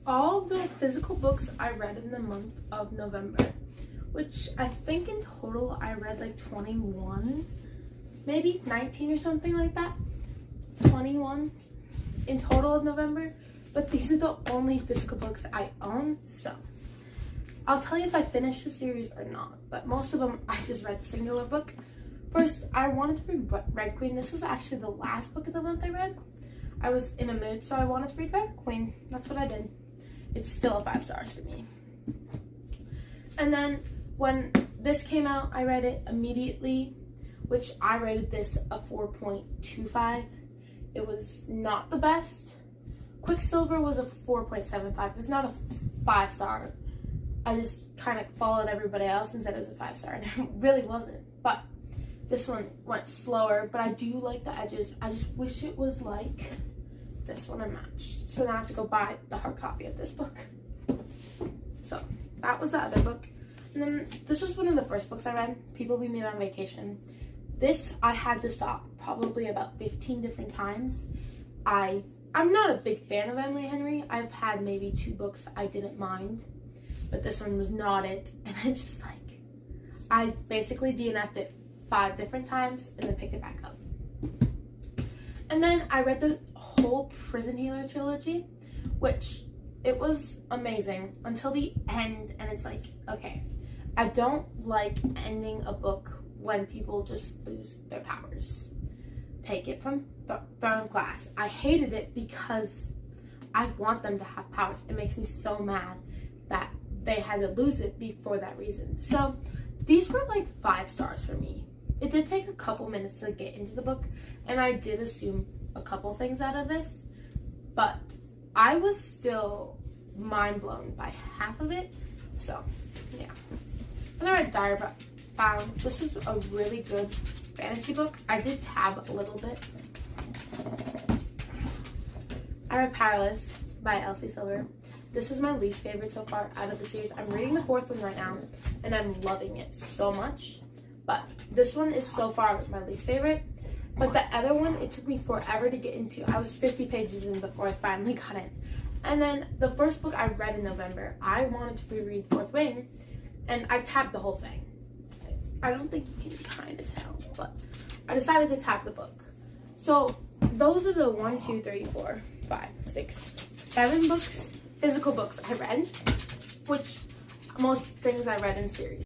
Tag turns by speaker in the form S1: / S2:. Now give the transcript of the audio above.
S1: all the physical books I read in the month of November, which I think in total I read like 21, maybe 19 or something like that. 21 in total of November, but these are the only physical books I own, so I'll tell you if I finished the series or not, but most of them I just read a singular book. First, I wanted to read Red Queen. This was actually the last book of the month I read. I was in a mood, so I wanted to read Red Queen. That's what I did. It's still 5 stars for me. And then when this came out, I read it immediately, which I rated this a 4.25. It was not the best. Quicksilver was a 4.75. It was not a 5 star. I just kind of followed everybody else and said it was a 5 star, and it really wasn't. But this one went slower, but I do like the edges. I just wish it was like this one unmatched. So now I have to go buy the hard copy of this book. So that was the other book. And then this was one of the first books I read, People We Meet on Vacation. This I had to stop probably about 15 different times. I'm not a big fan of Emily Henry. I've had maybe 2 books I didn't mind, but this one was not it. And it's just like, I basically DNF'd it 5 different times and then picked it back up. And then I read the whole Prison Healer trilogy, which it was amazing until the end, and it's like, okay, I don't like ending a book when people just lose their powers. Take it from Throne Glass. I hated it because I want them to have powers. It makes me so mad that they had to lose it for that reason. So these were like 5 stars for me. It did take a couple minutes to get into the book, and I did assume a couple things out of this, but I was still mind blown by half of it. So yeah. And I read Diary Bound. This was a really good fantasy book. I did tab a little bit. I read Powerless by Elsie Silver. This is my least favorite so far out of the series. I'm reading the 4th one right now, and I'm loving it so much. But this one is so far my least favorite. But the other one, it took me forever to get into. I was 50 pages in before I finally got in. And then the first book I read in November, I wanted to reread Fourth Wing, and I tabbed the whole thing. I don't think you can kind of tell, but I decided to tab the book. So those are the 1, 2, 3, 4, 5, 6, 7 books, physical books I read, which most things I read in series.